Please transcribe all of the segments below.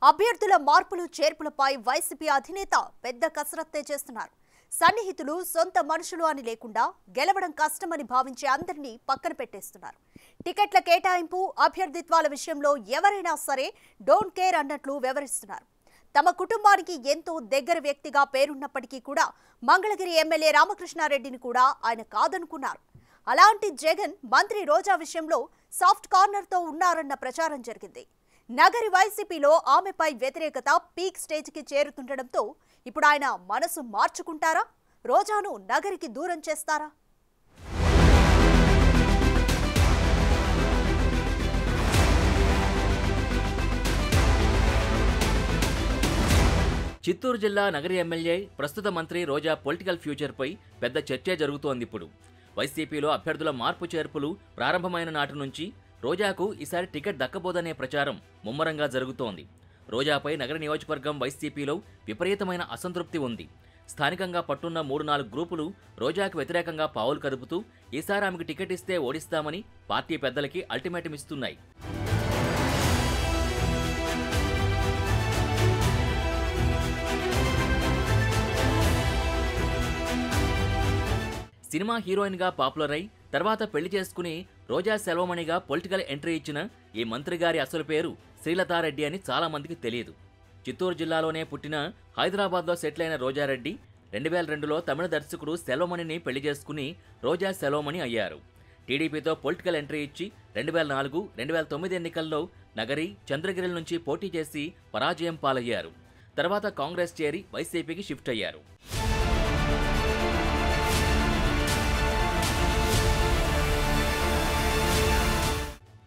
అభ్యర్థుల మార్పులు చేర్పులపై వైసీపీ అధినేత పెద్ద కసరత్తే చేస్తున్నారు. సన్నిహితులు సొంత మనుషులు అని లేకుండా గెలవడం కష్టమని భావించే అందరినీ పక్కన పెట్టేస్తున్నారు. టికెట్ల కేటాయింపు, అభ్యర్థిత్వాల విషయంలో ఎవరైనా సరే డోంట్ కేర్ అన్నట్లు వ్యవహరిస్తున్నారు. తమ కుటుంబానికి ఎంతో దగ్గర వ్యక్తిగా పేరున్నప్పటికీ కూడా మంగళగిరి ఎమ్మెల్యే రామకృష్ణారెడ్డిని కూడా ఆయన కాదనుకున్నారు. అలాంటి జగన్ మంత్రి రోజా విషయంలో సాఫ్ట్ కార్నర్తో ఉన్నారన్న ప్రచారం జరిగింది. నగరి వైసీపీలో ఆమెపై వ్యతిరేకత పీక్ స్టేజ్కి చేరుతుండటంతో ఇప్పుడు ఆయన మనసు మార్చుకుంటారా? రోజాను నగరికి దూరం చేస్తారా? చిత్తూరు జిల్లా నగరి ఎమ్మెల్యే ప్రస్తుత మంత్రి రోజా పొలిటికల్ ఫ్యూచర్పై పెద్ద చర్చే జరుగుతోంది. ఇప్పుడు వైసీపీలో అభ్యర్థుల మార్పు చేర్పులు ప్రారంభమైన నాటి నుంచి రోజాకు ఈసారి టికెట్ దక్కబోదనే ప్రచారం ముమ్మరంగా జరుగుతోంది. రోజాపై నగర నియోజకవర్గం వైసీపీలో విపరీతమైన అసంతృప్తి ఉంది. స్థానికంగా పట్టున్న 3-4 గ్రూపులు రోజాకు వ్యతిరేకంగా పావులు కదుపుతూ ఈసారి ఆమెకు టికెట్ ఇస్తే ఓడిస్తామని పార్టీ పెద్దలకి అల్టిమేటం ఇస్తున్నాయి. సినిమా హీరోయిన్గా పాపులర్ అయి తర్వాత పెళ్లి చేసుకుని రోజా సెల్వమణిగా పొలిటికల్ ఎంట్రీ ఇచ్చిన ఈ మంత్రి గారి అసలు పేరు శ్రీలతారెడ్డి అని చాలా మందికి తెలియదు. చిత్తూరు జిల్లాలోనే పుట్టిన హైదరాబాద్లో సెటిల్ అయిన రోజారెడ్డి 2002లో తమిళ దర్శకుడు సెల్వమణిని పెళ్లి చేసుకుని రోజా సెల్వమణి అయ్యారు. టీడీపీతో పొలిటికల్ ఎంట్రీ ఇచ్చి 2004, 2009 ఎన్నికల్లో నగరి, చంద్రగిరిల నుంచి పోటీ చేసి పరాజయం పాలయ్యారు. తర్వాత కాంగ్రెస్ చేరి వైసీపీకి షిఫ్ట్ అయ్యారు.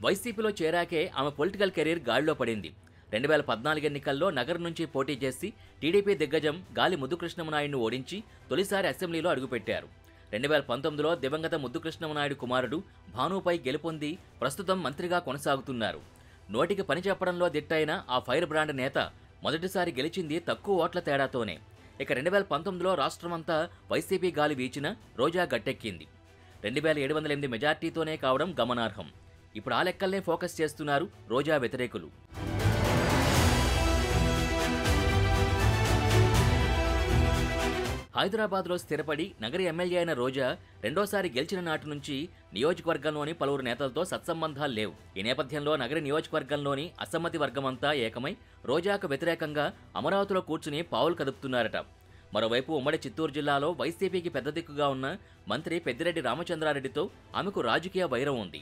వైసీపీలో చేరాకే ఆమె పొలిటికల్ కెరీర్ గాడిలో పడింది. 2014 ఎన్నికల్లో నగర్ నుంచి పోటీ చేసి టీడీపీ దిగ్గజం గాలి ముద్దుకృష్ణమనాయుడును ఓడించి తొలిసారి అసెంబ్లీలో అడుగుపెట్టారు. 2019లో దివంగత ముద్దుకృష్ణమనాయుడు కుమారుడు భానుపై గెలుపొంది ప్రస్తుతం మంత్రిగా కొనసాగుతున్నారు. నోటికి పని చెప్పడంలో దిట్టైన ఆ ఫైర్ బ్రాండ్ నేత మొదటిసారి గెలిచింది తక్కువ ఓట్ల తేడాతోనే. ఇక 2019లో రాష్ట్రమంతా వైసీపీ గాలి వీచిన రోజా గట్టెక్కింది. 2708 మెజార్టీతోనే కావడం గమనార్హం. ఇప్పుడు ఆ లెక్కల్నే ఫోకస్ చేస్తున్నారు రోజా వ్యతిరేకులు. హైదరాబాద్లో స్థిరపడి నగరి ఎమ్మెల్యే అయిన రోజా రెండోసారి గెలిచిన నాటి నుంచి నియోజకవర్గంలోని పలువురు నేతలతో సత్సంబంధాలు లేవు. ఈ నేపథ్యంలో నగరి నియోజకవర్గంలోని అసమ్మతి వర్గమంతా ఏకమై రోజాకు వ్యతిరేకంగా అమరావతిలో కూర్చుని పావులు కదుపుతున్నారట. మరోవైపు ఉమ్మడి చిత్తూరు జిల్లాలో వైసీపీకి పెద్ద దిక్కుగా ఉన్న మంత్రి పెద్దిరెడ్డి రామచంద్రారెడ్డితో ఆమెకు రాజకీయ వైరం ఉంది.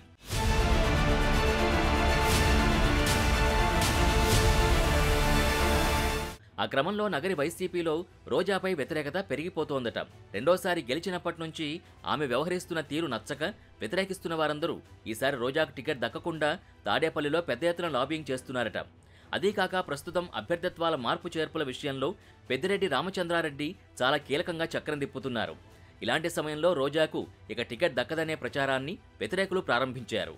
ఆ క్రమంలో నగరి వైసీపీలో రోజాపై వ్యతిరేకత పెరిగిపోతోందట. రెండోసారి గెలిచినప్పటి నుంచి ఆమె వ్యవహరిస్తున్న తీరు నచ్చక వ్యతిరేకిస్తున్న వారందరూ ఈసారి రోజాకు టికెట్ దక్కకుండా తాడేపల్లిలో పెద్ద ఎత్తున లాబింగ్ చేస్తున్నారట. అదీకాక ప్రస్తుతం అభ్యర్థిత్వాల మార్పు చేర్పుల విషయంలో పెద్దిరెడ్డి రామచంద్రారెడ్డి చాలా కీలకంగా చక్రం తిప్పుతున్నారు. ఇలాంటి సమయంలో రోజాకు ఇక టికెట్ దక్కదనే ప్రచారాన్ని వ్యతిరేకులు ప్రారంభించారు.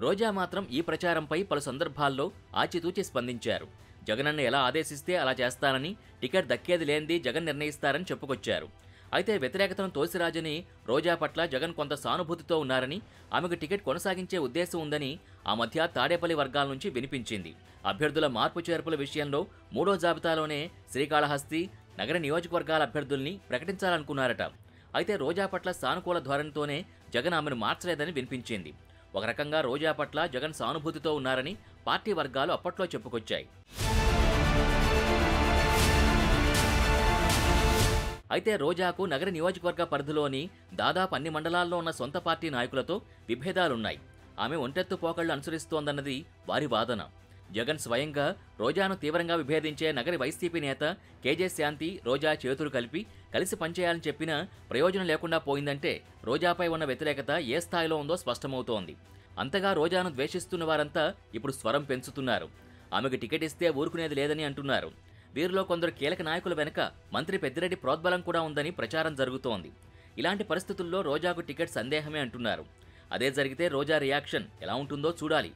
రోజా మాత్రం ఈ ప్రచారంపై పలు సందర్భాల్లో ఆచితూచి స్పందించారు. జగనన్న ఎలా ఆదేశిస్తే అలా చేస్తానని, టికెట్ దక్కేది లేనిది జగన్ నిర్ణయిస్తారని చెప్పుకొచ్చారు. అయితే వ్యతిరేకతను తోసిరాజని రోజా పట్ల జగన్ కొంత సానుభూతితో ఉన్నారని, ఆమెకు టికెట్ కొనసాగించే ఉద్దేశం ఉందని ఆ మధ్య తాడేపల్లి వర్గాల నుంచి వినిపించింది. అభ్యర్థుల మార్పు చేర్పుల విషయంలో 3వ జాబితాలోనే శ్రీకాళహస్తి, నగర నియోజకవర్గాల అభ్యర్థుల్ని ప్రకటించాలనుకున్నారట. అయితే రోజా పట్ల సానుకూల ధోరణితోనే జగన్ ఆమెను మార్చలేదని వినిపించింది. ఒక రకంగా రోజా పట్ల జగన్ సానుభూతితో ఉన్నారని పార్టీ వర్గాలు అప్పట్లో చెప్పుకొచ్చాయి. అయితే రోజాకు నగర నియోజకవర్గ పరిధిలోని దాదాపు అన్ని మండలాల్లో ఉన్న సొంత పార్టీ నాయకులతో విభేదాలున్నాయి. ఆమె ఒంటెత్తు పోకళ్లు అనుసరిస్తోందన్నది వారి వాదన. జగన్ స్వయంగా రోజాను తీవ్రంగా విభేదించే నగరి వైసీపీ నేత కేజే శాంతి, రోజా చేతులు కలిసి పనిచేయాలని చెప్పినా ప్రయోజనం లేకుండా పోయిందంటే రోజాపై ఉన్న వ్యతిరేకత ఏ స్థాయిలో ఉందో స్పష్టమవుతోంది. అంతగా రోజాను ద్వేషిస్తున్న వారంతా ఇప్పుడు స్వరం పెంచుతున్నారు. ఆమెకు టికెట్ ఇస్తే ఊరుకునేది లేదని అంటున్నారు. వీరిలో కొందరు కీలక నాయకుల వెనుక మంత్రి పెద్దిరెడ్డి ప్రోద్బలం కూడా ఉందని ప్రచారం జరుగుతోంది. ఇలాంటి పరిస్థితుల్లో రోజాకు టికెట్ సందేహమే అంటున్నారు. అదే జరిగితే రోజా రియాక్షన్ ఎలా ఉంటుందో చూడాలి.